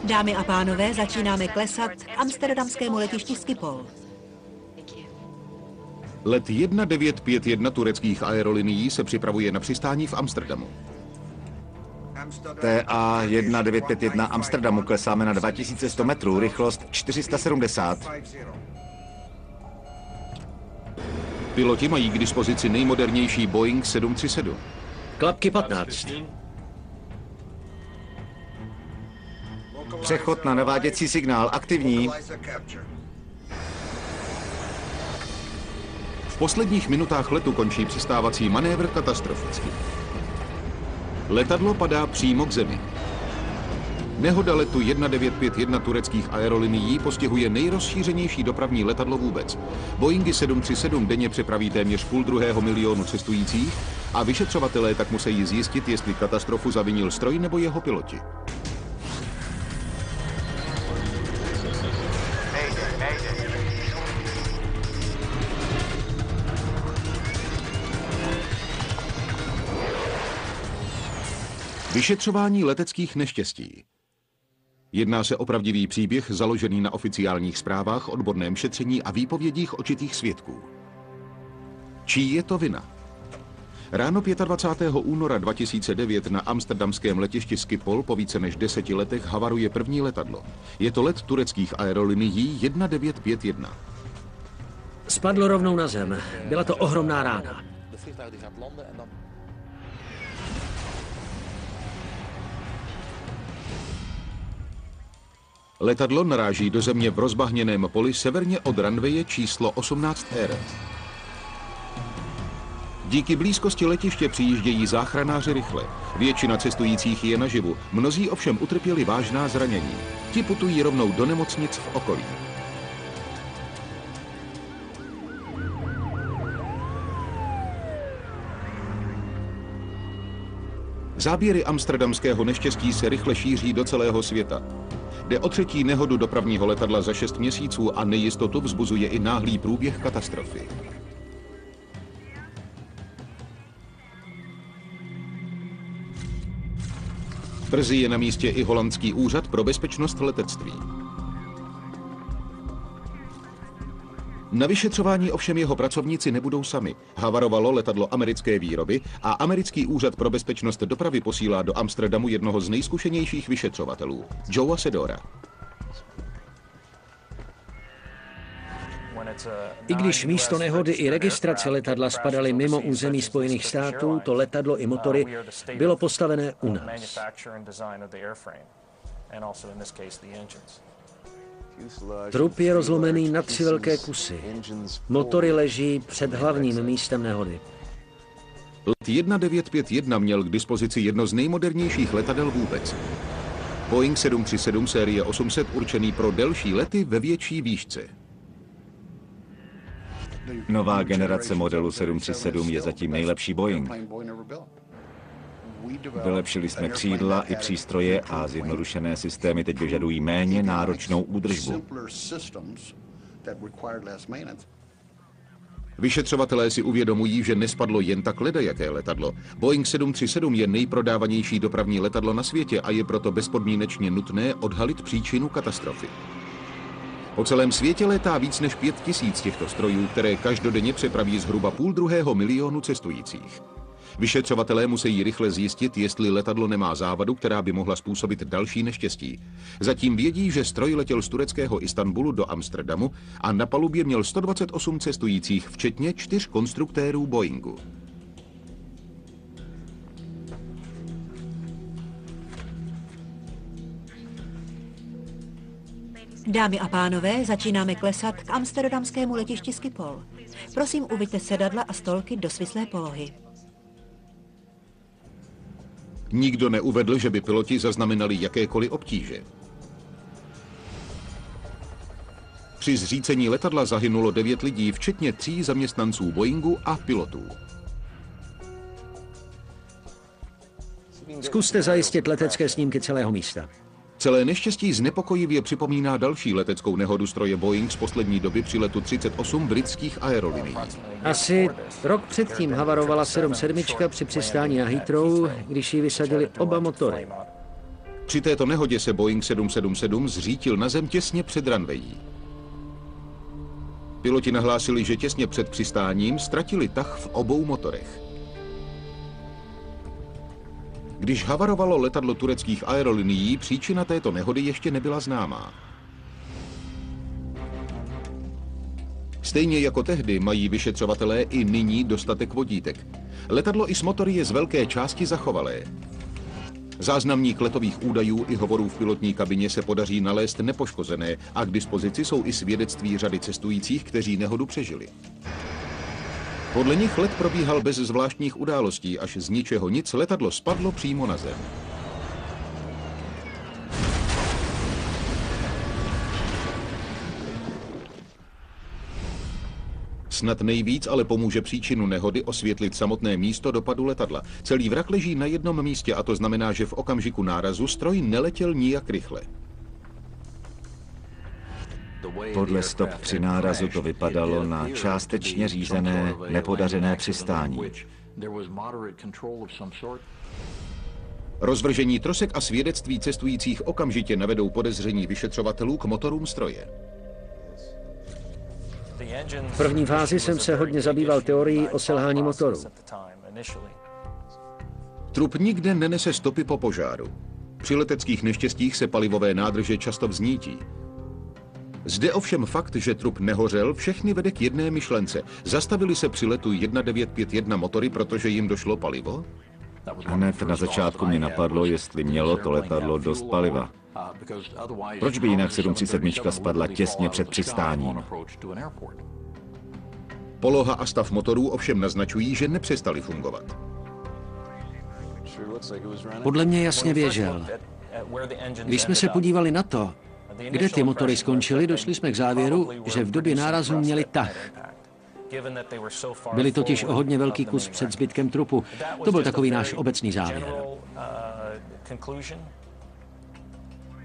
Dámy a pánové, začínáme klesat k amsterdamskému letišti Schiphol. Let 1951 tureckých aerolinií se připravuje na přistání v Amsterdamu. TA 1951 Amsterdamu klesáme na 2100 metrů, rychlost 470. Piloti mají k dispozici nejmodernější Boeing 737. Klapky 15. Přechod na naváděcí signál aktivní. V posledních minutách letu končí přistávací manévr katastroficky. Letadlo padá přímo k zemi. Nehoda letu 1951 tureckých aerolinií postihuje nejrozšířenější dopravní letadlo vůbec. Boeingy 737 denně přepraví téměř 500 000 cestujících a vyšetřovatelé tak musí zjistit, jestli katastrofu zavinil stroj nebo jeho piloti. Vyšetřování leteckých neštěstí. Jedná se o pravdivý příběh založený na oficiálních zprávách, odborném šetření a výpovědích očitých svědků. Čí je to vina? Ráno 25. února 2009 na amsterdamském letišti Schiphol po více než 10 letech havaruje první letadlo. Je to let tureckých aerolinií 1951. Spadlo rovnou na zem. Byla to ohromná rána. Letadlo naráží do země v rozbahněném poli severně od runwaye číslo 18R. Díky blízkosti letiště přijíždějí záchranáři rychle. Většina cestujících je naživu, mnozí ovšem utrpěli vážná zranění. Ti putují rovnou do nemocnic v okolí. Záběry amsterdamského neštěstí se rychle šíří do celého světa. Jde o třetí nehodu dopravního letadla za 6 měsíců a nejistotu vzbuzuje i náhlý průběh katastrofy. Brzy je na místě i holandský úřad pro bezpečnost letectví. Na vyšetřování ovšem jeho pracovníci nebudou sami. Havarovalo letadlo americké výroby a americký úřad pro bezpečnost dopravy posílá do Amsterdamu jednoho z nejzkušenějších vyšetřovatelů, Joea Sedora. I když místo nehody i registrace letadla spadaly mimo území Spojených států, to letadlo i motory bylo postavené u nás. Trup je rozlomený na 3 velké kusy. Motory leží před hlavním místem nehody. Let 1951 měl k dispozici jedno z nejmodernějších letadel vůbec. Boeing 737 série 800 určený pro delší lety ve větší výšce. Nová generace modelu 737 je zatím nejlepší Boeing. Vylepšili jsme křídla i přístroje a zjednodušené systémy teď vyžadují méně náročnou údržbu. Vyšetřovatelé si uvědomují, že nespadlo jen tak ledajaké letadlo. Boeing 737 je nejprodávanější dopravní letadlo na světě a je proto bezpodmínečně nutné odhalit příčinu katastrofy. Po celém světě létá víc než 5000 těchto strojů, které každodenně přepraví zhruba 500 000 cestujících. Vyšetřovatelé musí rychle zjistit, jestli letadlo nemá závadu, která by mohla způsobit další neštěstí. Zatím vědí, že stroj letěl z tureckého Istanbulu do Amsterdamu a na palubě měl 128 cestujících, včetně 4 konstruktérů Boeingu. Dámy a pánové, začínáme klesat k amsterdamskému letišti Schiphol. Prosím, uveďte sedadla a stolky do svislé polohy. Nikdo neuvedl, že by piloti zaznamenali jakékoliv obtíže. Při zřícení letadla zahynulo 9 lidí, včetně 3 zaměstnanců Boeingu a pilotů. Zkuste zajistit letecké snímky celého místa. Celé neštěstí znepokojivě připomíná další leteckou nehodu stroje Boeing z poslední doby při letu 38 britských aerolinií. Asi rok předtím havarovala 737 při přistání na Heathrow, když ji vysadili oba motory. Při této nehodě se Boeing 777 zřítil na zem těsně před runwayi. Piloti nahlásili, že těsně před přistáním ztratili tah v obou motorech. Když havarovalo letadlo tureckých aerolinií, příčina této nehody ještě nebyla známá. Stejně jako tehdy mají vyšetřovatelé i nyní dostatek vodítek. Letadlo i s motory je z velké části zachovalé. Záznamník letových údajů i hovorů v pilotní kabině se podaří nalézt nepoškozené a k dispozici jsou i svědectví řady cestujících, kteří nehodu přežili. Podle nich let probíhal bez zvláštních událostí, až z ničeho nic letadlo spadlo přímo na zem. Snad nejvíc ale pomůže příčinu nehody osvětlit samotné místo dopadu letadla. Celý vrak leží na jednom místě a to znamená, že v okamžiku nárazu stroj neletěl nijak rychle. Podle stop při nárazu to vypadalo na částečně řízené, nepodařené přistání. Rozvržení trosek a svědectví cestujících okamžitě navedou podezření vyšetřovatelů k motorům stroje. V první fázi jsem se hodně zabýval teorií o selhání motoru. Trup nikde nenese stopy po požáru. Při leteckých neštěstích se palivové nádrže často vznítí. Zde ovšem fakt, že trup nehořel, všechny vede k jedné myšlence. Zastavili se při letu 1951 motory, protože jim došlo palivo? Hned na začátku mě napadlo, jestli mělo to letadlo dost paliva. Proč by jinak 737 spadla těsně před přistáním? Poloha a stav motorů ovšem naznačují, že nepřestali fungovat. Podle mě jasně běžel. Když jsme se podívali na to, kde ty motory skončily, došli jsme k závěru, že v době nárazu měli tah. Byli totiž o hodně velký kus před zbytkem trupu. To byl takový náš obecný závěr.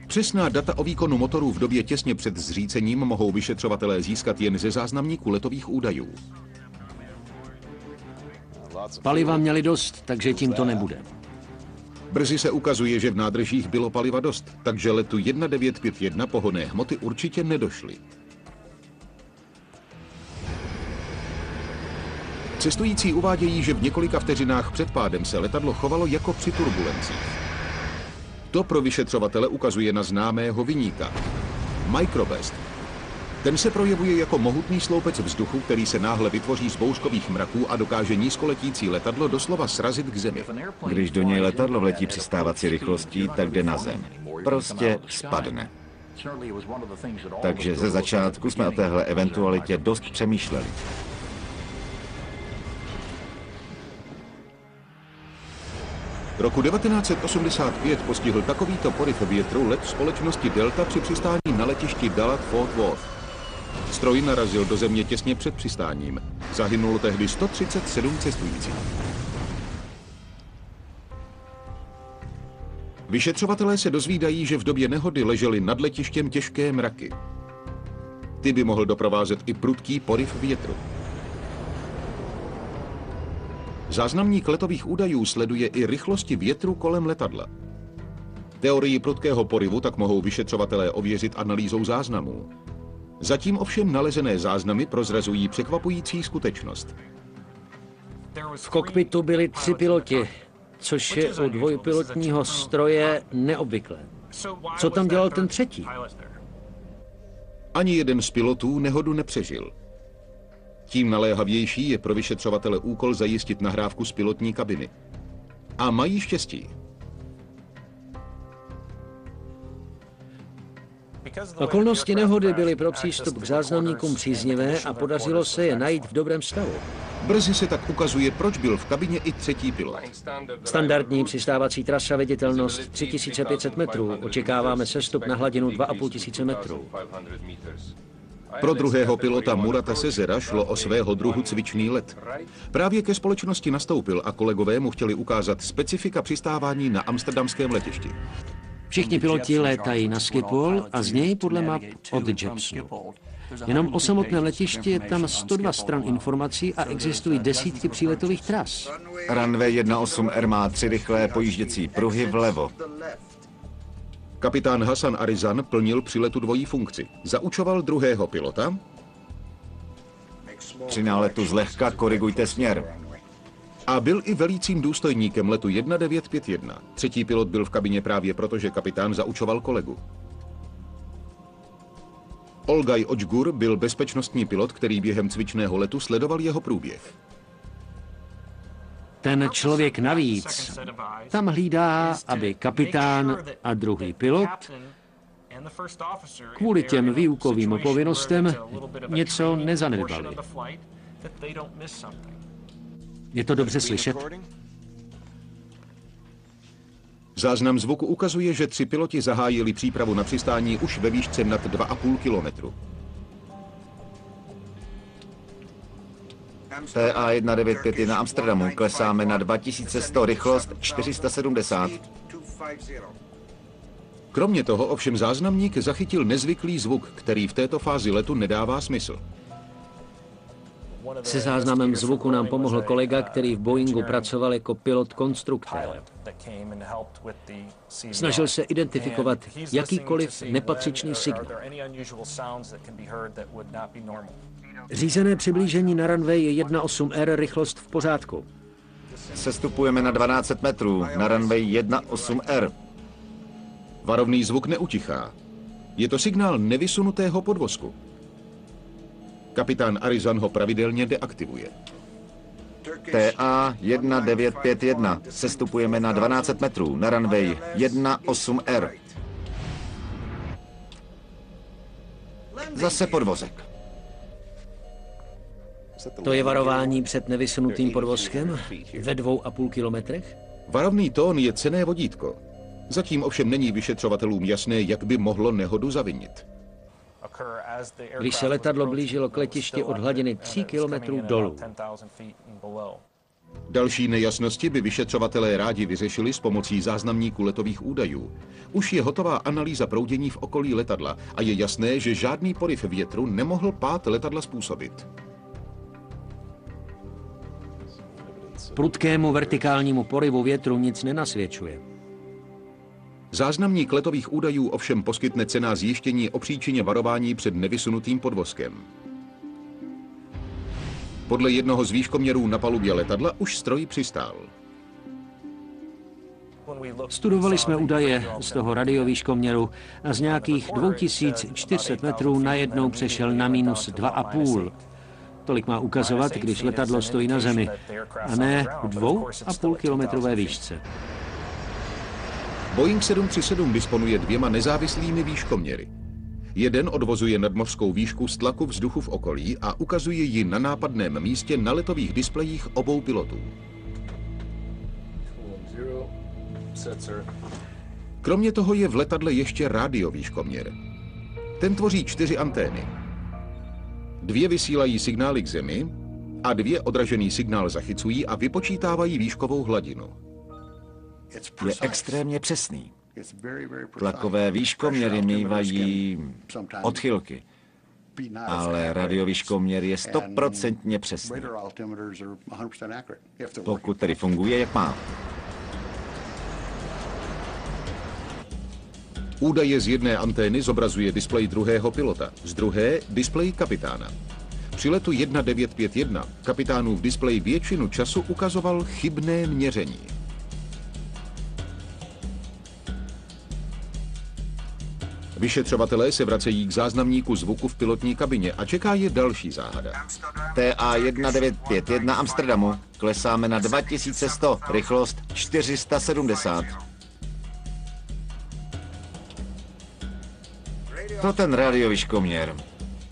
Přesná data o výkonu motorů v době těsně před zřícením mohou vyšetřovatelé získat jen ze záznamníku letových údajů. Paliva měli dost, takže tím to nebude. Brzy se ukazuje, že v nádržích bylo paliva dost, takže letu 1951 pohonné hmoty určitě nedošly. Cestující uvádějí, že v několika vteřinách před pádem se letadlo chovalo jako při turbulencích. To pro vyšetřovatele ukazuje na známého viníka. Microbest. Ten se projevuje jako mohutný sloupec vzduchu, který se náhle vytvoří z bouřkových mraků a dokáže nízkoletící letadlo doslova srazit k zemi. Když do něj letadlo vletí při stávací rychlostí, tak jde na zem. Prostě spadne. Takže ze začátku jsme o téhle eventualitě dost přemýšleli. Roku 1985 postihl takovýto poryv větru let společnosti Delta při přistání na letišti Dallas Fort Worth. Stroj narazil do země těsně před přistáním. Zahynulo tehdy 137 cestujících. Vyšetřovatelé se dozvídají, že v době nehody ležely nad letištěm těžké mraky. Ty by mohl doprovázet i prudký poryv větru. Záznamník letových údajů sleduje i rychlosti větru kolem letadla. Teorii prudkého poryvu tak mohou vyšetřovatelé ověřit analýzou záznamů. Zatím ovšem nalezené záznamy prozrazují překvapující skutečnost. V kokpitu byli 3 piloti, což je u dvojpilotního stroje neobvyklé. Co tam dělal ten třetí? Ani jeden z pilotů nehodu nepřežil. Tím naléhavější je pro vyšetřovatele úkol zajistit nahrávku z pilotní kabiny. A mají štěstí. Okolnosti nehody byly pro přístup k záznamníkům příznivé a podařilo se je najít v dobrém stavu. Brzy se tak ukazuje, proč byl v kabině i třetí pilot. Standardní přistávací trasa, viditelnost 3500 metrů. Očekáváme sestup na hladinu 2500 metrů. Pro druhého pilota Murata Sezera šlo o svého druhu cvičný let. Právě ke společnosti nastoupil a kolegové mu chtěli ukázat specifika přistávání na amsterdamském letišti. Všichni piloti létají na Schiphol a z něj podle map od Jepsonu. Jenom o samotném letišti je tam 102 stran informací a existují desítky příletových tras. Runway 18R má 3 rychlé pojížděcí pruhy vlevo. Kapitán Hasan Arizan plnil při letu dvojí funkci. Zaučoval druhého pilota Při náletu zlehka korigujte směr. a byl i velícím důstojníkem letu 1951. Třetí pilot byl v kabině právě proto, že kapitán zaučoval kolegu. Olgaj Očgur byl bezpečnostní pilot, který během cvičného letu sledoval jeho průběh. Ten člověk navíc tam hlídá, aby kapitán a druhý pilot kvůli těm výukovým povinnostem něco nezanedbali. Je to dobře slyšet? Záznam zvuku ukazuje, že 3 piloti zahájili přípravu na přistání už ve výšce nad 2,5 kilometru. TA 1951 Amsterdamu, klesáme na 2100, rychlost 470. Kromě toho ovšem záznamník zachytil nezvyklý zvuk, který v této fázi letu nedává smysl. Se záznamem zvuku nám pomohl kolega, který v Boeingu pracoval jako pilot konstruktér. Snažil se identifikovat jakýkoliv nepatřičný signál. Řízené přiblížení na runway 18R, rychlost v pořádku. Sestupujeme na 1200 metrů, na runway 18R. Varovný zvuk neutichá. Je to signál nevysunutého podvozku. Kapitán Arizan ho pravidelně deaktivuje. TA 1951, sestupujeme na 1200 metrů, na runway 18R. Zase podvozek. To je varování před nevysunutým podvozkem ve 2,5 kilometrech? Varovný tón je cenné vodítko. Zatím ovšem není vyšetřovatelům jasné, jak by mohlo nehodu zavinit. Když se letadlo blížilo k letišti od hladiny 3 kilometrů dolů. Další nejasnosti by vyšetřovatelé rádi vyřešili s pomocí záznamníku letových údajů. Už je hotová analýza proudění v okolí letadla a je jasné, že žádný poryv větru nemohl pád letadla způsobit. Prudkému vertikálnímu poryvu větru nic nenasvědčuje. Záznamník letových údajů ovšem poskytne cenná zjištění o příčině varování před nevysunutým podvozkem. Podle jednoho z výškoměrů na palubě letadla už stroj přistál. Studovali jsme údaje z toho radiovýškoměru a z nějakých 2400 metrů najednou přešel na minus 2,5. Tolik má ukazovat, když letadlo stojí na zemi, a ne v 2,5 kilometrové výšce. Boeing 737 disponuje 2 nezávislými výškoměry. Jeden odvozuje nadmořskou výšku z tlaku vzduchu v okolí a ukazuje ji na nápadném místě na letových displejích obou pilotů. Kromě toho je v letadle ještě rádiovýškoměr. Ten tvoří 4 antény. 2 vysílají signály k zemi a 2 odražený signál zachycují a vypočítávají výškovou hladinu. Je extrémně přesný. Tlakové výškoměry mývají odchylky, ale radiovýškoměr je 100% přesný. Pokud tedy funguje, jak má. Údaje z jedné antény zobrazuje displej druhého pilota, z druhé displej kapitána. Při letu 1951 kapitánův displej většinu času ukazoval chybné měření. Vyšetřovatelé se vracejí k záznamníku zvuku v pilotní kabině a čeká je další záhada. TA 1951 Amsterdamu, klesáme na 2100, rychlost 470. To ten radiovýškoměr.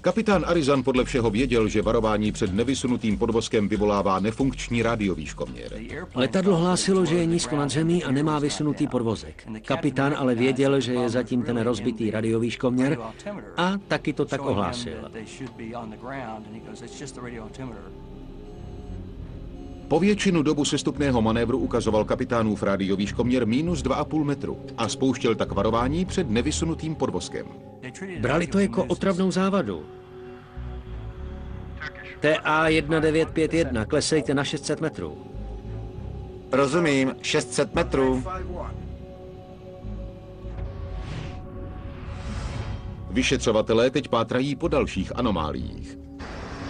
Kapitán Arizan podle všeho věděl, že varování před nevysunutým podvozkem vyvolává nefunkční rádiovýškoměr. Letadlo hlásilo, že je nízko nad zemí a nemá vysunutý podvozek. Kapitán ale věděl, že je zatím ten rozbitý radiovýškoměr a taky to tak ohlásil. Po většinu dobu sestupného manévru ukazoval kapitánův rádiovýškoměr minus 2,5 metru a spouštěl tak varování před nevysunutým podvozkem. Brali to jako otravnou závadu. TA 1951, klesejte na 600 metrů. Rozumím, 600 metrů. Vyšetřovatelé teď pátrají po dalších anomáliích.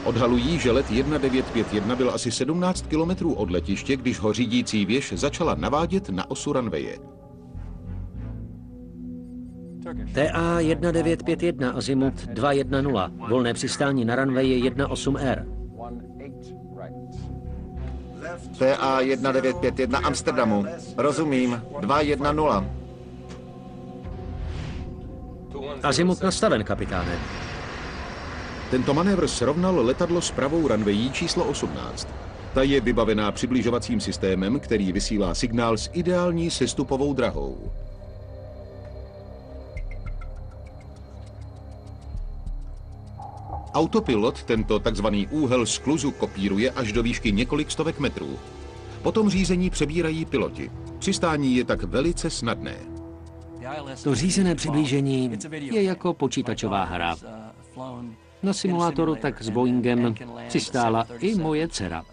Odhalují, že let 1951 byl asi 17 kilometrů od letiště, když ho řídící věž začala navádět na osu runwaye. TA 1951 azimut 210, volné přistání na runwayi 18R. TA 1951 Amsterdamu. Rozumím. 210. Azimut nastaven, kapitáne. Tento manévr srovnal letadlo s pravou runwayí číslo 18. Ta je vybavená přibližovacím systémem, který vysílá signál s ideální sestupovou drahou. Autopilot tento takzvaný úhel skluzu kopíruje až do výšky několik stovek metrů. Potom řízení přebírají piloti. Přistání je tak velice snadné. To řízené přiblížení je jako počítačová hra. Na simulátoru tak s Boeingem přistála i moje dcera.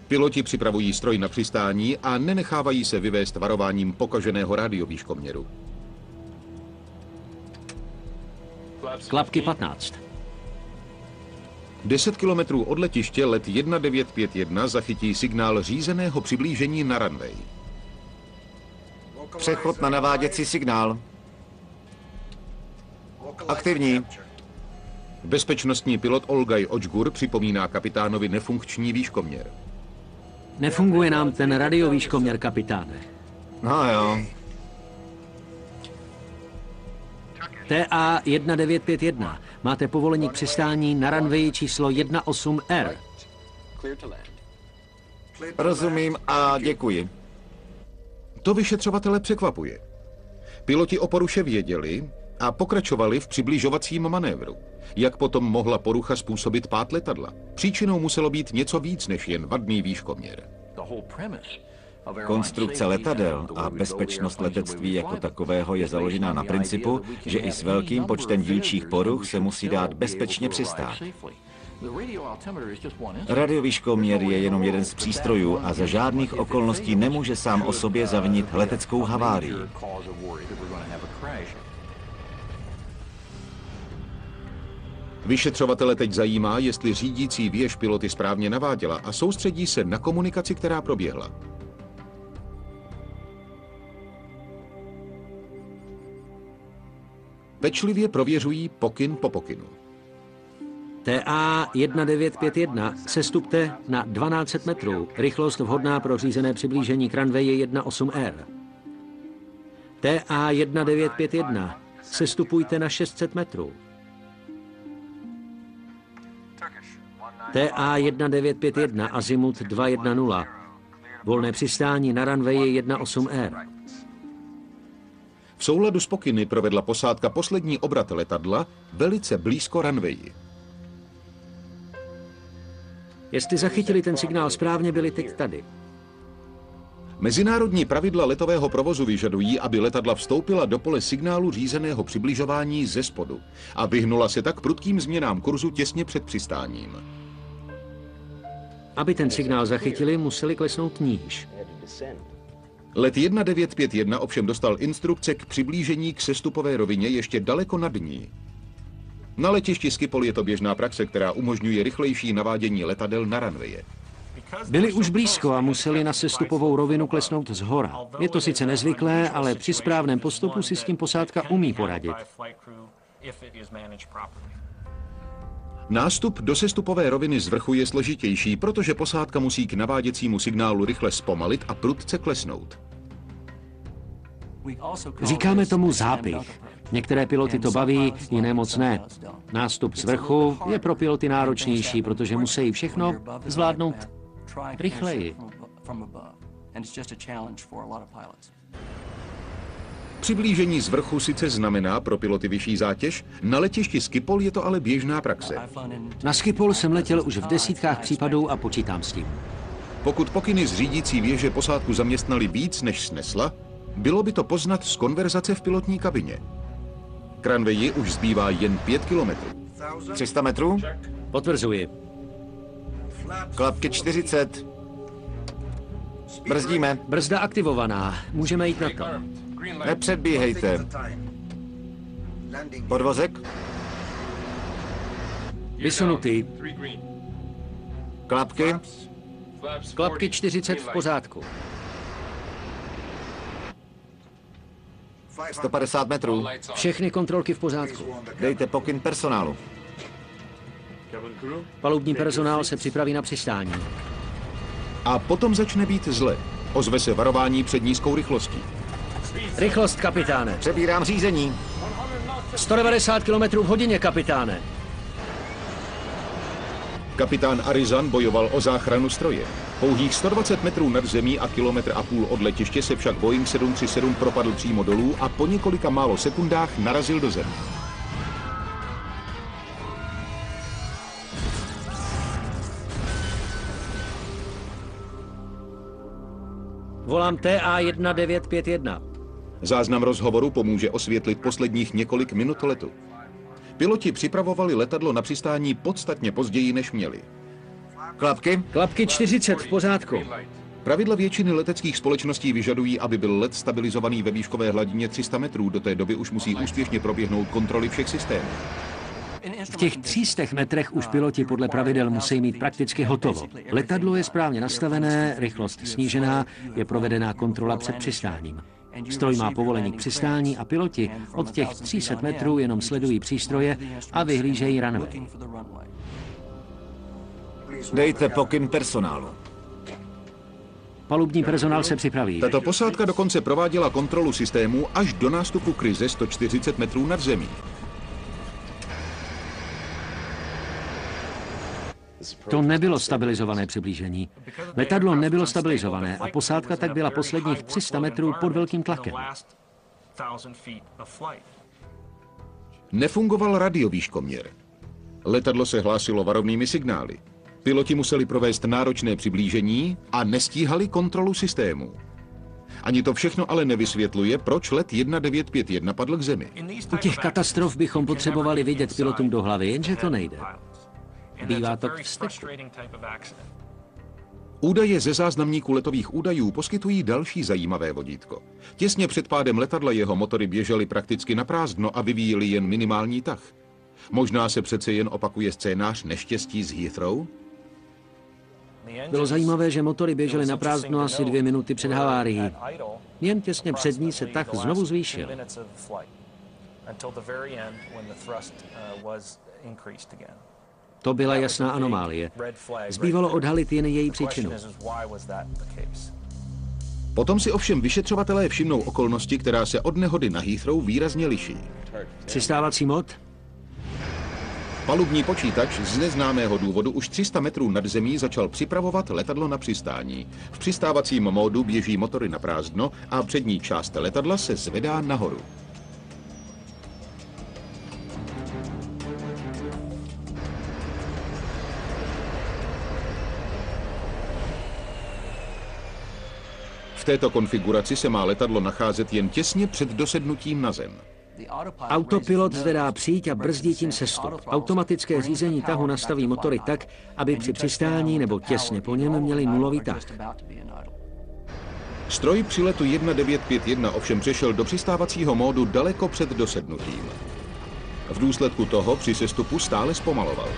Piloti připravují stroj na přistání a nenechávají se vyvést varováním pokaženého rádiovýškoměru. Klapky 15. 10 kilometrů od letiště let 1951 zachytí signál řízeného přiblížení na runway. Přechod na naváděcí signál. Aktivní. Bezpečnostní pilot Olgaj Očgur připomíná kapitánovi nefunkční výškoměr. Nefunguje nám ten radiovýškoměr, kapitáne. No jo. TA 1951. Máte povolení k přistání na runwayi číslo 18R. Rozumím a děkuji. To vyšetřovatele překvapuje. Piloti o poruše věděli a pokračovali v přibližovacím manévru. Jak potom mohla porucha způsobit pád letadla? Příčinou muselo být něco víc než jen vadný výškoměr. Konstrukce letadel a bezpečnost letectví jako takového je založená na principu, že i s velkým počtem dílčích poruch se musí dát bezpečně přistát. Radiovýškoměr je jenom jeden z přístrojů a za žádných okolností nemůže sám o sobě zavinit leteckou havárii. Vyšetřovatele teď zajímá, jestli řídící věž piloty správně naváděla a soustředí se na komunikaci, která proběhla. Pečlivě prověřují pokyn po pokynu. TA 1951. Sestupte na 1200 metrů. Rychlost vhodná pro řízené přiblížení k runwayi 18R. TA 1951. Sestupujte na 600 metrů. TA 1951 azimut 210. Volné přistání na runwayi 18R. V souladu s pokyny provedla posádka poslední obrat letadla velice blízko runwayi. Jestli zachytili ten signál správně, byli teď tady. Mezinárodní pravidla letového provozu vyžadují, aby letadla vstoupila do pole signálu řízeného přibližování ze spodu a vyhnula se tak prudkým změnám kurzu těsně před přistáním. Aby ten signál zachytili, museli klesnout níž. Let 1951 ovšem dostal instrukce k přiblížení k sestupové rovině ještě daleko nad ní. Na letišti Schiphol je to běžná praxe, která umožňuje rychlejší navádění letadel na runwaye. Byli už blízko a museli na sestupovou rovinu klesnout zhora. Je to sice nezvyklé, ale při správném postupu si s tím posádka umí poradit. Nástup do sestupové roviny z vrchu je složitější, protože posádka musí k naváděcímu signálu rychle zpomalit a prudce klesnout. Říkáme tomu zápich. Některé piloty to baví, jiné moc ne. Nástup z vrchu je pro piloty náročnější, protože musí všechno zvládnout rychleji. Přiblížení z vrchu sice znamená pro piloty vyšší zátěž, na letišti Schiphol je to ale běžná praxe. Na Schiphol jsem letěl už v desítkách případů a počítám s tím. Pokud pokyny z řídící věže posádku zaměstnali víc, než snesla, bylo by to poznat z konverzace v pilotní kabině. K runwayi už zbývá jen 5 kilometrů. 300 metrů? Potvrzuji. Klapky 40. Brzdíme. Brzda aktivovaná. Můžeme jít na to. Nepředbíhejte. Podvozek. Vysunutý. Klapky. Klapky 40 v pořádku. 150 metrů. Všechny kontrolky v pořádku. Dejte pokyn personálu. Palubní personál se připraví na přistání. A potom začne být zle. Ozve se varování před nízkou rychlostí. Rychlost, kapitáne. Přebírám řízení. 190 km v hodině, kapitáne. Kapitán Arizan bojoval o záchranu stroje. Pouhých 120 metrů nad zemí a 1,5 kilometru od letiště se však Boeing 737 propadl přímo dolů a po několika málo sekundách narazil do země. Volám TA 1951. Záznam rozhovoru pomůže osvětlit posledních několik minut letu. Piloti připravovali letadlo na přistání podstatně později, než měli. Klapky. Klapky 40 v pořádku. Pravidla většiny leteckých společností vyžadují, aby byl let stabilizovaný ve výškové hladině 300 metrů. Do té doby už musí úspěšně proběhnout kontroly všech systémů. V těch 300 metrech už piloti podle pravidel musí mít prakticky hotovo. Letadlo je správně nastavené, rychlost snížená, je provedená kontrola před přistáním. Stroj má povolení k přistání a piloti od těch 300 metrů jenom sledují přístroje a vyhlížejí runway. Dejte pokyn personálu. Palubní personál se připraví. Tato posádka dokonce prováděla kontrolu systému až do nástupu krize 140 metrů nad zemí. To nebylo stabilizované přiblížení. Letadlo nebylo stabilizované a posádka tak byla posledních 300 metrů pod velkým tlakem. Nefungoval radiovýškoměr. Letadlo se hlásilo varovnými signály. Piloti museli provést náročné přiblížení a nestíhali kontrolu systému. Ani to všechno ale nevysvětluje, proč let 1951 padl k zemi. U těch katastrof bychom potřebovali vidět pilotům do hlavy, jenže to nejde. Bývá to k vzteku. Údaje ze záznamníku letových údajů poskytují další zajímavé vodítko. Těsně před pádem letadla jeho motory běžely prakticky na prázdno a vyvíjely jen minimální tah. Možná se přece jen opakuje scénář neštěstí z Heathrow? Bylo zajímavé, že motory běžely na prázdno asi 2 minuty před havárií. Jen těsně před ní se tah znovu zvýšil. To byla jasná anomálie. Zbývalo odhalit jen její příčinu. Potom si ovšem vyšetřovatelé všimnou okolnosti, která se od nehody na Heathrow výrazně liší. Přistávací mod? Palubní počítač z neznámého důvodu už 300 metrů nad zemí začal připravovat letadlo na přistání. V přistávacím módu běží motory na prázdno a přední část letadla se zvedá nahoru. V této konfiguraci se má letadlo nacházet jen těsně před dosednutím na zem. Autopilot zde dá přijít a brzdí tím sestup. Automatické řízení tahu nastaví motory tak, aby při přistání nebo těsně po něm měli nulový tah. Stroj při letu 1951 ovšem přešel do přistávacího módu daleko před dosednutím. V důsledku toho při sestupu stále zpomaloval.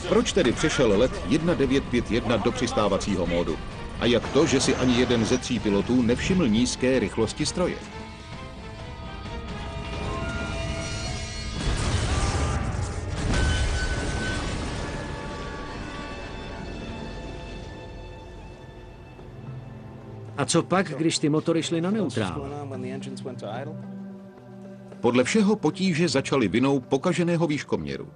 Proč tedy přešel let 1951 do přistávacího módu? A jak to, že si ani jeden ze 3 pilotů nevšiml nízké rychlosti stroje? A co pak, když ty motory šly na neutrál? Podle všeho potíže začaly vinou pokaženého výškoměru.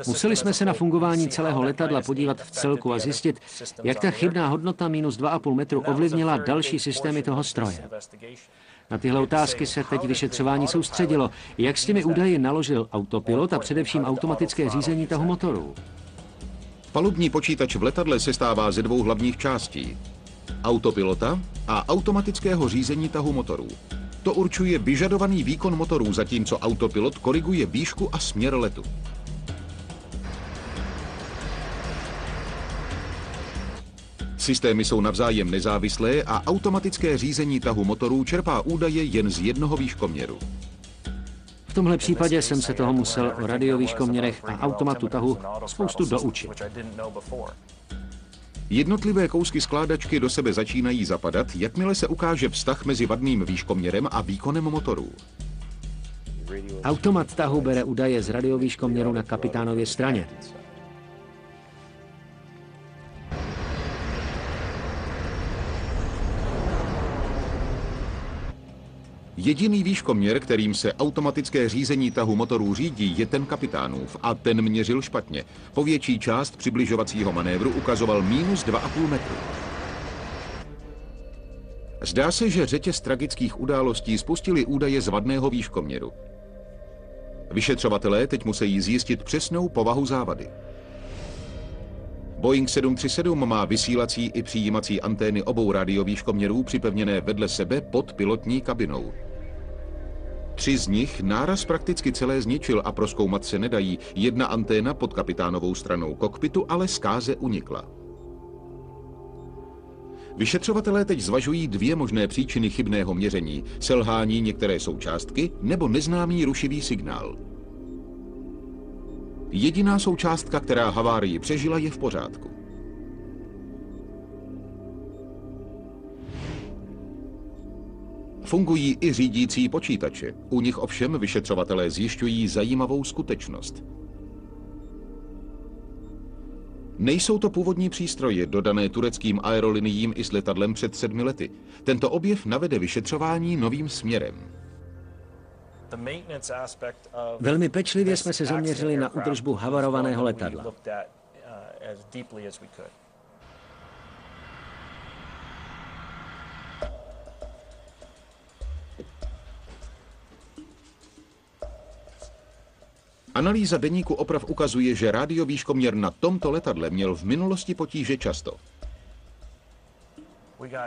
Museli jsme se na fungování celého letadla podívat v celku a zjistit, jak ta chybná hodnota minus 2,5 metru ovlivnila další systémy toho stroje. Na tyhle otázky se teď vyšetřování soustředilo. Jak s těmi údaji naložil autopilot a především automatické řízení tahu motorů? Palubní počítač v letadle sestává ze 2 hlavních částí. Autopilota a automatického řízení tahu motorů. To určuje vyžadovaný výkon motorů, zatímco autopilot koriguje výšku a směr letu. Systémy jsou navzájem nezávislé a automatické řízení tahu motorů čerpá údaje jen z jednoho výškoměru. V tomhle případě jsem se toho musel o radiovýškoměrech a automatu tahu spoustu doučit. Jednotlivé kousky skládačky do sebe začínají zapadat, jakmile se ukáže vztah mezi vadným výškoměrem a výkonem motorů. Automat tahu bere údaje z radiovýškoměru na kapitánově straně. Jediný výškoměr, kterým se automatické řízení tahu motorů řídí, je ten kapitánův a ten měřil špatně. Po větší část přibližovacího manévru ukazoval minus 2,5 metru. Zdá se, že řetěz tragických událostí spustili údaje z vadného výškoměru. Vyšetřovatelé teď musí zjistit přesnou povahu závady. Boeing 737 má vysílací i přijímací antény obou radiovýškoměrů připevněné vedle sebe pod pilotní kabinou. 3 z nich náraz prakticky celé zničil a prozkoumat se nedají. Jedna anténa pod kapitánovou stranou kokpitu ale zkáze unikla. Vyšetřovatelé teď zvažují 2 možné příčiny chybného měření: selhání některé součástky nebo neznámý rušivý signál. Jediná součástka, která havárii přežila, je v pořádku. Fungují i řídící počítače. U nich ovšem vyšetřovatelé zjišťují zajímavou skutečnost. Nejsou to původní přístroje, dodané tureckým aeroliniím i s letadlem před 7 lety. Tento objev navede vyšetřování novým směrem. Velmi pečlivě jsme se zaměřili na údržbu havarovaného letadla. Analýza deníku oprav ukazuje, že radiovýškoměr na tomto letadle měl v minulosti potíže často.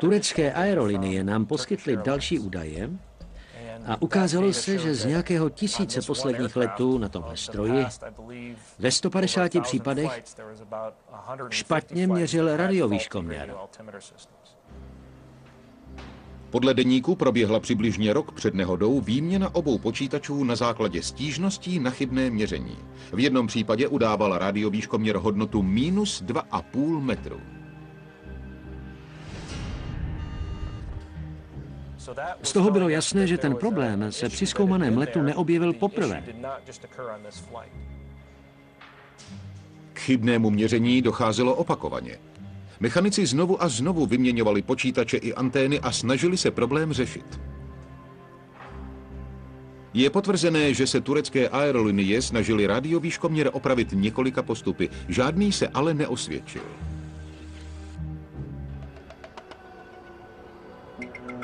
Turecké aerolinie nám poskytly další údaje a ukázalo se, že z nějakého 1000 posledních letů na tomhle stroji ve 150 případech špatně měřil radiovýškoměr. Podle deníku proběhla přibližně rok před nehodou výměna obou počítačů na základě stížností na chybné měření. V jednom případě udával radiovýškoměr hodnotu minus 2,5 metru. Z toho bylo jasné, že ten problém se při zkoumaném letu neobjevil poprvé. K chybnému měření docházelo opakovaně. Mechanici znovu a znovu vyměňovali počítače i antény a snažili se problém řešit. Je potvrzené, že se turecké aerolinie snažily radiovýškoměr opravit několika postupy. Žádný se ale neosvědčil.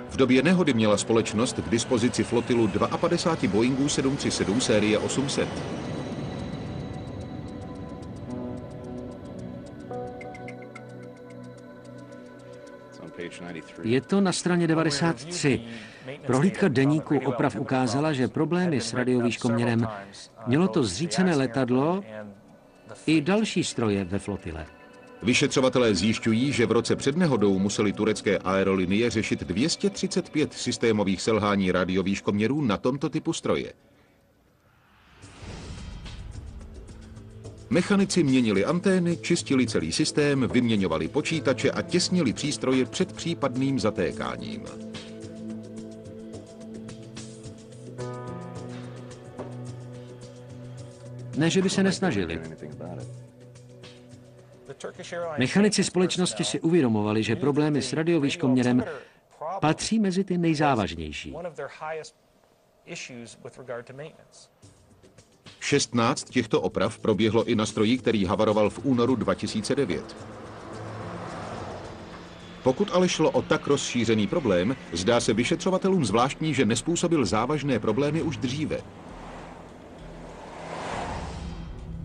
V době nehody měla společnost k dispozici flotilu 52 Boeingů 737 série 800. Je to na straně 93. Prohlídka deníku oprav ukázala, že problémy s radiovýškoměrem mělo to zřícené letadlo i další stroje ve flotile. Vyšetřovatelé zjišťují, že v roce před nehodou museli turecké aerolinie řešit 235 systémových selhání radiovýškoměrů na tomto typu stroje. Mechanici měnili antény, čistili celý systém, vyměňovali počítače a těsnili přístroje před případným zatékáním. Ne, že by se nesnažili. Mechanici společnosti si uvědomovali, že problémy s radiovýškoměrem patří mezi ty nejzávažnější. 16 těchto oprav proběhlo i na stroji, který havaroval v únoru 2009. Pokud ale šlo o tak rozšířený problém, zdá se vyšetřovatelům zvláštní, že nezpůsobil závažné problémy už dříve.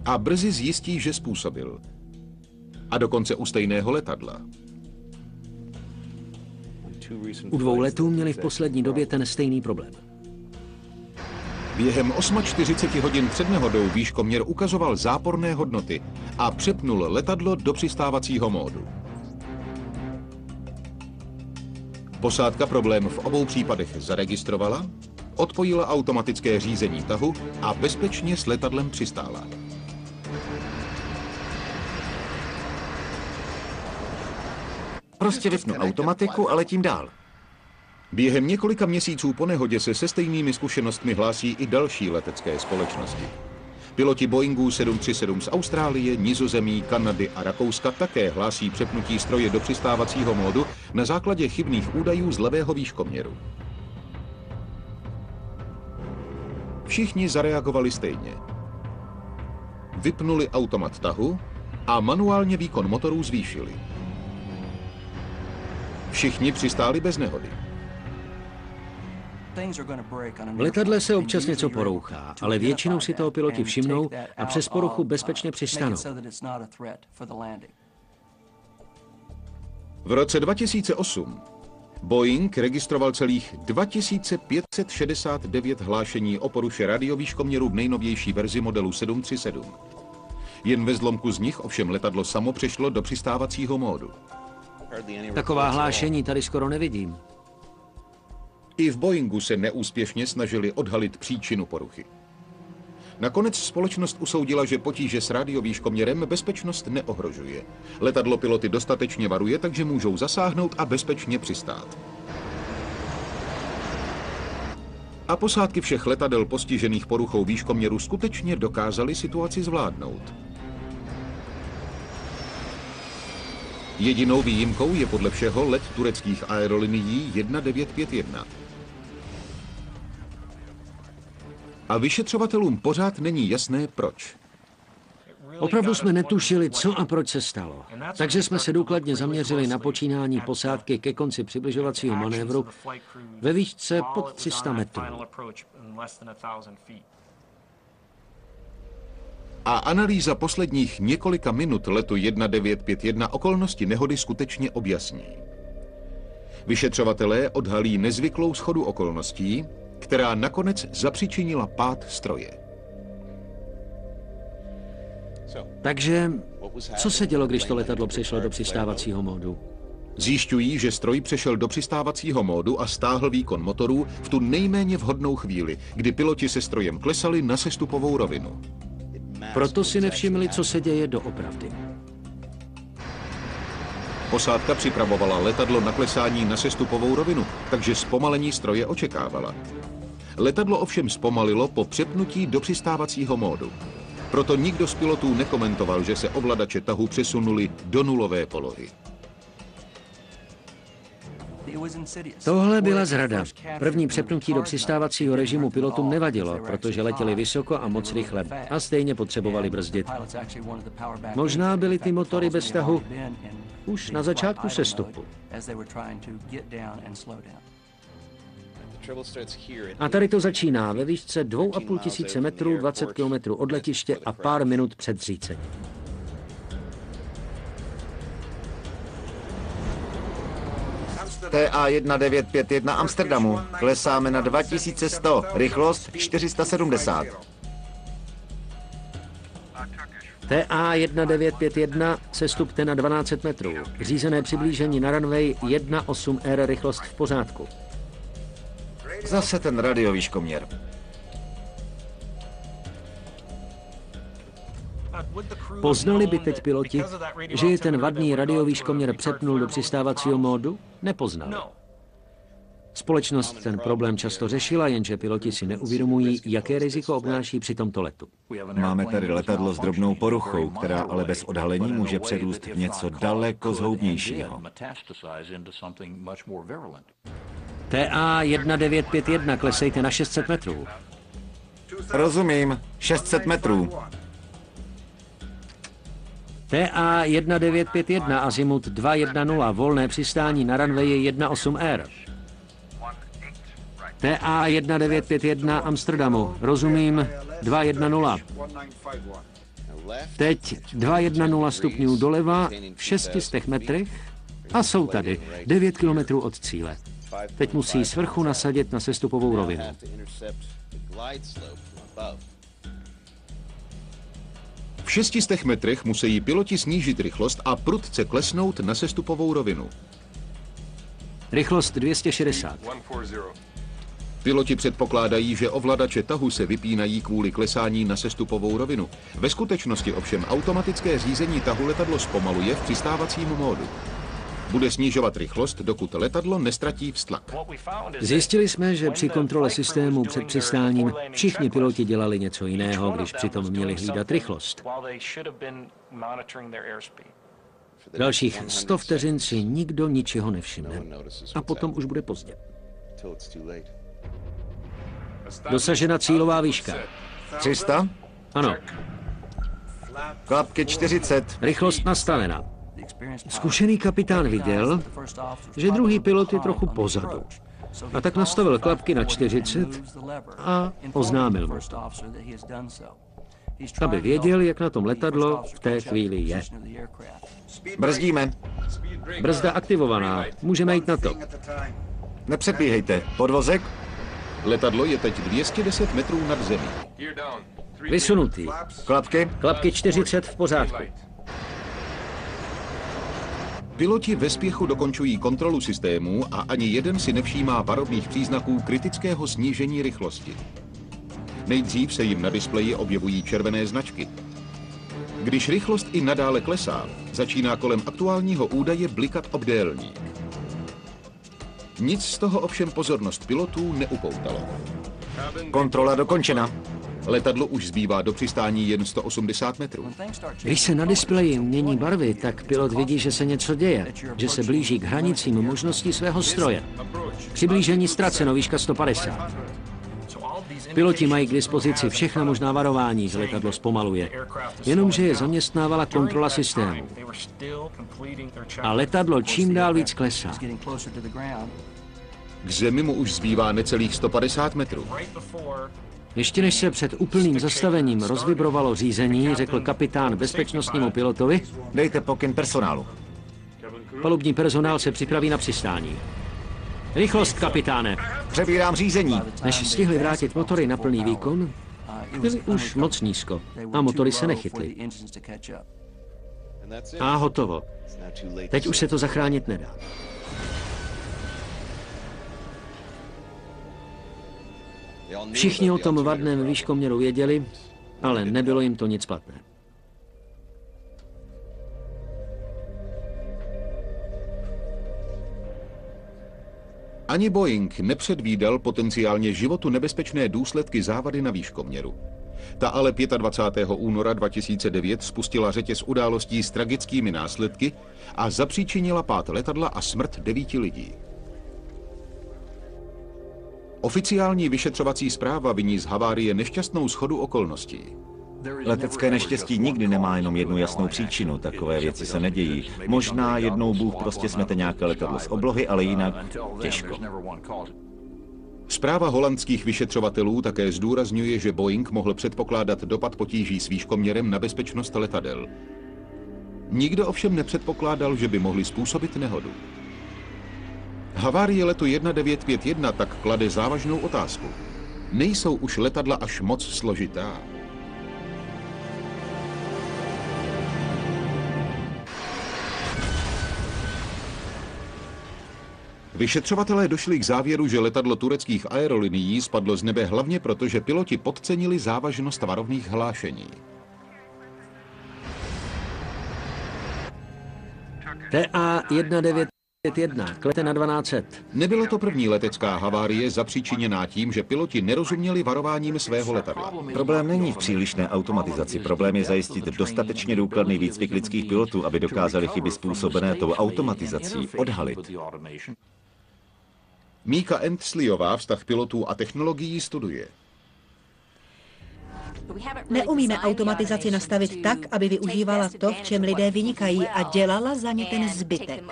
A brzy zjistí, že způsobil. A dokonce u stejného letadla. U 2 letů měli v poslední době ten stejný problém. Během 48 hodin před nehodou výškoměr ukazoval záporné hodnoty a přepnul letadlo do přistávacího módu. Posádka problém v obou případech zaregistrovala, odpojila automatické řízení tahu a bezpečně s letadlem přistála. Prostě vypnu automatiku a letím dál. Během několika měsíců po nehodě se stejnými zkušenostmi hlásí i další letecké společnosti. Piloti Boeingu 737 z Austrálie, Nizozemí, Kanady a Rakouska také hlásí přepnutí stroje do přistávacího módu na základě chybných údajů z levého výškoměru. Všichni zareagovali stejně. Vypnuli automat tahu a manuálně výkon motorů zvýšili. Všichni přistáli bez nehody. V letadle se občas něco porouchá, ale většinou si toho piloti všimnou a přes poruchu bezpečně přistanou. V roce 2008 Boeing registroval celých 2569 hlášení o poruše radiovýškoměru v nejnovější verzi modelu 737. Jen ve zlomku z nich ovšem letadlo samo přešlo do přistávacího módu. Taková hlášení tady skoro nevidím. I v Boeingu se neúspěšně snažili odhalit příčinu poruchy. Nakonec společnost usoudila, že potíže s radiovýškoměrem bezpečnost neohrožuje. Letadlo piloty dostatečně varuje, takže můžou zasáhnout a bezpečně přistát. A posádky všech letadel postižených poruchou výškoměru skutečně dokázaly situaci zvládnout. Jedinou výjimkou je podle všeho let tureckých aerolinií 1951. A vyšetřovatelům pořád není jasné, proč. Opravdu jsme netušili, co a proč se stalo. Takže jsme se důkladně zaměřili na počínání posádky ke konci přibližovacího manévru ve výšce pod 300 metrů. A analýza posledních několika minut letu 1951 okolnosti nehody skutečně objasní. Vyšetřovatelé odhalí nezvyklou shodu okolností, která nakonec zapříčinila pád stroje. Takže co se dělo, když to letadlo přešlo do přistávacího módu? Zjišťují, že stroj přešel do přistávacího módu a stáhl výkon motorů v tu nejméně vhodnou chvíli, kdy piloti se strojem klesali na sestupovou rovinu. Proto si nevšimli, co se děje doopravdy. Posádka připravovala letadlo na klesání na sestupovou rovinu, takže zpomalení stroje očekávala. Letadlo ovšem zpomalilo po přepnutí do přistávacího módu. Proto nikdo z pilotů nekomentoval, že se ovladače tahu přesunuli do nulové polohy. Tohle byla zrada. První přepnutí do přistávacího režimu pilotům nevadilo, protože letěli vysoko a moc rychle a stejně potřebovali brzdit. Možná byly ty motory bez tahu už na začátku sestupu. A tady to začíná ve výšce 2500 metrů, 20 km od letiště a pár minut před zřícením. TA 1951 Amsterdamu. Klesáme na 2100, rychlost 470. TA 1951, sestupte na 1200 metrů. Řízené přiblížení na runway 18R, rychlost v pořádku. Zase ten radiovýškoměr. Poznali by teď piloti, že je ten vadný radiovýškoměr přepnul do přistávacího módu? Nepoznali. Společnost ten problém často řešila, jenže piloti si neuvědomují, jaké riziko obnáší při tomto letu. Máme tady letadlo s drobnou poruchou, která ale bez odhalení může přerůst v něco daleko zhoubnějšího. TA 1951, klesejte na 600 metrů. Rozumím, 600 metrů. TA 1951, azimut 210, volné přistání na runwayi 18R. TA 1951, Amsterdamu, rozumím, 210. Teď 210 stupňů doleva v 600 metrech a jsou tady, 9 kilometrů od cíle. Teď musí svrchu nasadit na sestupovou rovinu. V 600 metrech musí piloti snížit rychlost a prudce klesnout na sestupovou rovinu. Rychlost 260. Piloti předpokládají, že ovladače tahu se vypínají kvůli klesání na sestupovou rovinu. Ve skutečnosti ovšem automatické řízení tahu letadlo zpomaluje v přistávacím módu. Bude snižovat rychlost, dokud letadlo nestratí vztlak. Zjistili jsme, že při kontrole systému před přistáním všichni piloti dělali něco jiného, když přitom měli hlídat rychlost. Dalších 100 vteřin si nikdo ničeho nevšimne. A potom už bude pozdě. Dosažena cílová výška. 300? Ano. Klapky 40. Rychlost nastavena. Zkušený kapitán viděl, že druhý pilot je trochu pozadu. A tak nastavil klapky na 40 a oznámil mu. Aby věděl, jak na tom letadlo v té chvíli je. Brzdíme. Brzda aktivovaná. Můžeme jít na to. Nepřepíhejte. Podvozek? Letadlo je teď 210 metrů nad zemí. Vysunutý. Klapky? Klapky 40 v pořádku. Piloti ve spěchu dokončují kontrolu systému a ani jeden si nevšímá varovných příznaků kritického snížení rychlosti. Nejdřív se jim na displeji objevují červené značky. Když rychlost i nadále klesá, začíná kolem aktuálního údaje blikat obdélník. Nic z toho ovšem pozornost pilotů neupoutalo. Kontrola dokončena. Letadlo už zbývá do přistání jen 180 metrů. Když se na displeji mění barvy, tak pilot vidí, že se něco děje, že se blíží k hranicím možností svého stroje. Přiblížení ztraceno, výška 150. Piloti mají k dispozici všechna možná varování, že letadlo zpomaluje. Jenomže je zaměstnávala kontrola systému. A letadlo čím dál víc klesá. K zemi mu už zbývá necelých 150 metrů. Ještě než se před úplným zastavením rozvibrovalo řízení, řekl kapitán bezpečnostnímu pilotovi: Dejte pokyn personálu. Palubní personál se připraví na přistání. Rychlost, kapitáne! Přebírám řízení. Než stihli vrátit motory na plný výkon, byli už moc nízko a motory se nechytly. A hotovo. Teď už se to zachránit nedá. Všichni o tom vadném výškoměru věděli, ale nebylo jim to nic platné. Ani Boeing nepředvídal potenciálně životu nebezpečné důsledky závady na výškoměru. Ta ale 25. února 2009 spustila řetěz událostí s tragickými následky a zapříčinila pád letadla a smrt 9 lidí. Oficiální vyšetřovací zpráva viní z havárie nešťastnou shodu okolností. Letecké neštěstí nikdy nemá jenom jednu jasnou příčinu, takové věci se nedějí. Možná jednou Bůh prostě smete nějaké letadlo z oblohy, ale jinak těžko. Zpráva holandských vyšetřovatelů také zdůrazňuje, že Boeing mohl předpokládat dopad potíží s výškoměrem na bezpečnost letadel. Nikdo ovšem nepředpokládal, že by mohli způsobit nehodu. Havárie letu 1951 tak klade závažnou otázku. Nejsou už letadla až moc složitá? Vyšetřovatelé došli k závěru, že letadlo tureckých aerolinií spadlo z nebe hlavně proto, že piloti podcenili závažnost varovných hlášení. TA 1951, klete na 1200. Nebyla to první letecká havárie zapříčiněná tím, že piloti nerozuměli varováním svého letadla. Problém není v přílišné automatizaci. Problém je zajistit dostatečně důkladný výcvik lidských pilotů, aby dokázali chyby způsobené tou automatizací odhalit. Míka Endsleyová vztah pilotů a technologií studuje. Neumíme automatizaci nastavit tak, aby využívala to, v čem lidé vynikají, a dělala za ně ten zbytek.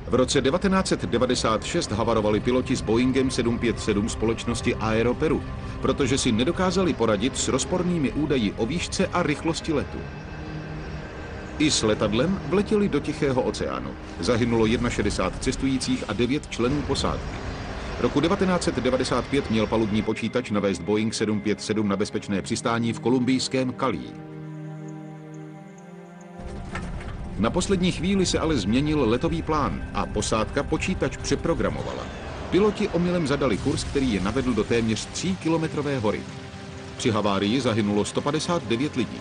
V roce 1996 havarovali piloti s Boeingem 757 společnosti Aeroperu, protože si nedokázali poradit s rozpornými údaji o výšce a rychlosti letu. I s letadlem vletěli do Tichého oceánu. Zahynulo 61 cestujících a 9 členů posádky. Roku 1995 měl palubní počítač navést Boeing 757 na bezpečné přistání v kolumbijském Callí. Na poslední chvíli se ale změnil letový plán a posádka počítač přeprogramovala. Piloti omylem zadali kurz, který je navedl do téměř 3kilometrové hory. Při havárii zahynulo 159 lidí.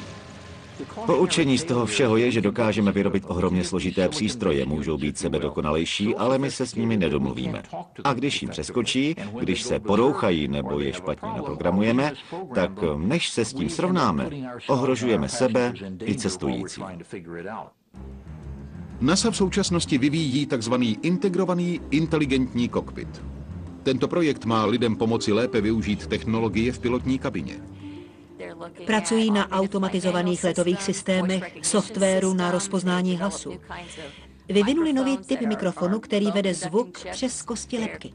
Poučení z toho všeho je, že dokážeme vyrobit ohromně složité přístroje, můžou být sebedokonalejší, ale my se s nimi nedomluvíme. A když jim přeskočí, když se porouchají nebo je špatně naprogramujeme, tak než se s tím srovnáme, ohrožujeme sebe i cestující. NASA v současnosti vyvíjí tzv. Integrovaný inteligentní kokpit. Tento projekt má lidem pomoci lépe využít technologie v pilotní kabině. Pracují na automatizovaných letových systémech, softwaru na rozpoznání hlasu. Vyvinuli nový typ mikrofonu, který vede zvuk přes kosti lebky.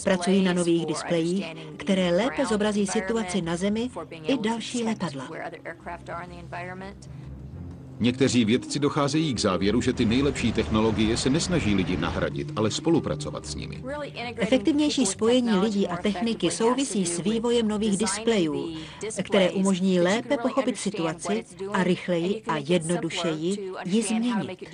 Pracují na nových displejích, které lépe zobrazí situaci na Zemi i další letadla. Někteří vědci docházejí k závěru, že ty nejlepší technologie se nesnaží lidi nahradit, ale spolupracovat s nimi. Efektivnější spojení lidí a techniky souvisí s vývojem nových displejů, které umožní lépe pochopit situaci a rychleji a jednodušeji ji změnit.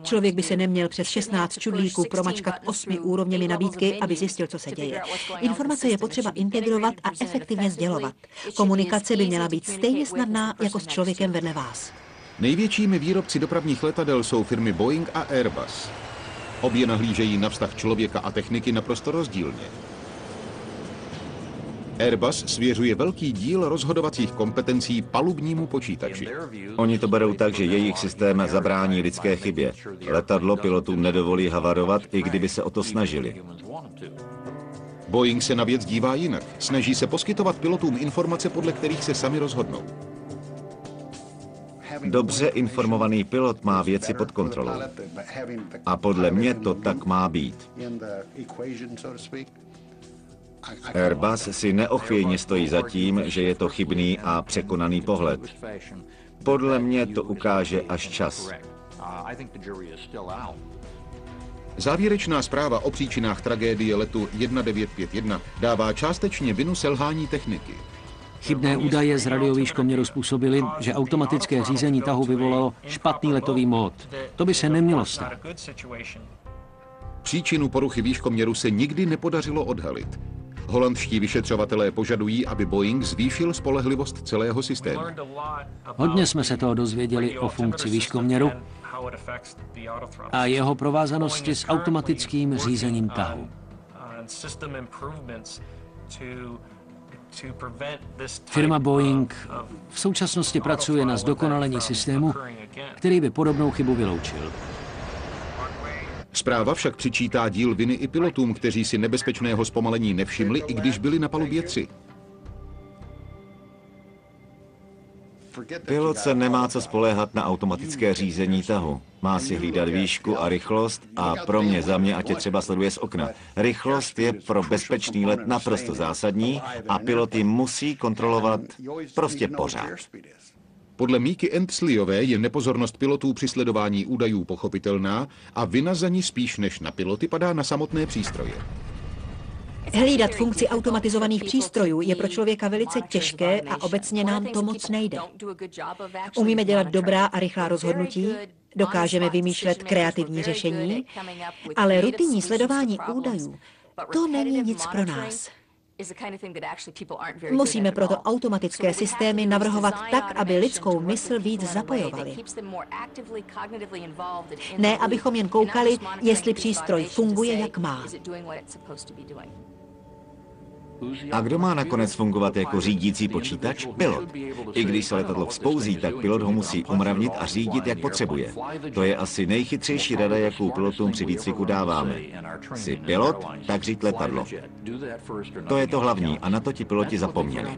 Člověk by se neměl přes 16 čudlíků promačkat 8 úrovněmi nabídky, aby zjistil, co se děje. Informace je potřeba integrovat a efektivně sdělovat. Komunikace by měla být stejně snadná jako s člověkem vedle vás. Největšími výrobci dopravních letadel jsou firmy Boeing a Airbus. Obě nahlížejí na vztah člověka a techniky naprosto rozdílně. Airbus svěřuje velký díl rozhodovacích kompetencí palubnímu počítači. Oni to berou tak, že jejich systém zabrání lidské chybě. Letadlo pilotům nedovolí havarovat, i kdyby se o to snažili. Boeing se na věc dívá jinak. Snaží se poskytovat pilotům informace, podle kterých se sami rozhodnou. Dobře informovaný pilot má věci pod kontrolou. A podle mě to tak má být. Airbus si neochvějně stojí za tím, že je to chybný a překonaný pohled. Podle mě to ukáže až čas. Závěrečná zpráva o příčinách tragédie letu 1951 dává částečně vinu selhání techniky. Chybné údaje z radiovýškoměru způsobily, že automatické řízení tahu vyvolalo špatný letový mód. To by se nemělo stát. Příčinu poruchy výškoměru se nikdy nepodařilo odhalit. Holandští vyšetřovatelé požadují, aby Boeing zvýšil spolehlivost celého systému. Hodně jsme se toho dozvěděli o funkci výškoměru a jeho provázanosti s automatickým řízením tahu. Firma Boeing v současnosti pracuje na zdokonalení systému, který by podobnou chybu vyloučil. Zpráva však přičítá díl viny i pilotům, kteří si nebezpečného zpomalení nevšimli, i když byli na palubě 3. Pilot se nemá co spoléhat na automatické řízení tahu. Má si hlídat výšku a rychlost a pro mě za mě, ať je třeba sleduje z okna. Rychlost je pro bezpečný let naprosto zásadní a piloty musí kontrolovat prostě pořád. Podle Míky Endsleyové je nepozornost pilotů při sledování údajů pochopitelná a vina za ní spíš než na piloty padá na samotné přístroje. Hlídat funkci automatizovaných přístrojů je pro člověka velice těžké a obecně nám to moc nejde. Umíme dělat dobrá a rychlá rozhodnutí, dokážeme vymýšlet kreativní řešení, ale rutinní sledování údajů, to není nic pro nás. Musíme proto automatické systémy navrhovat tak, aby lidskou mysl víc zapojovali. Ne, abychom jen koukali, jestli přístroj funguje, jak má. A kdo má nakonec fungovat jako řídící počítač? Pilot. I když se letadlo vzpouzí, tak pilot ho musí umravnit a řídit, jak potřebuje. To je asi nejchytřejší rada, jakou pilotům při výcviku dáváme. Jsi pilot, tak říď letadlo. To je to hlavní a na to ti piloti zapomněli.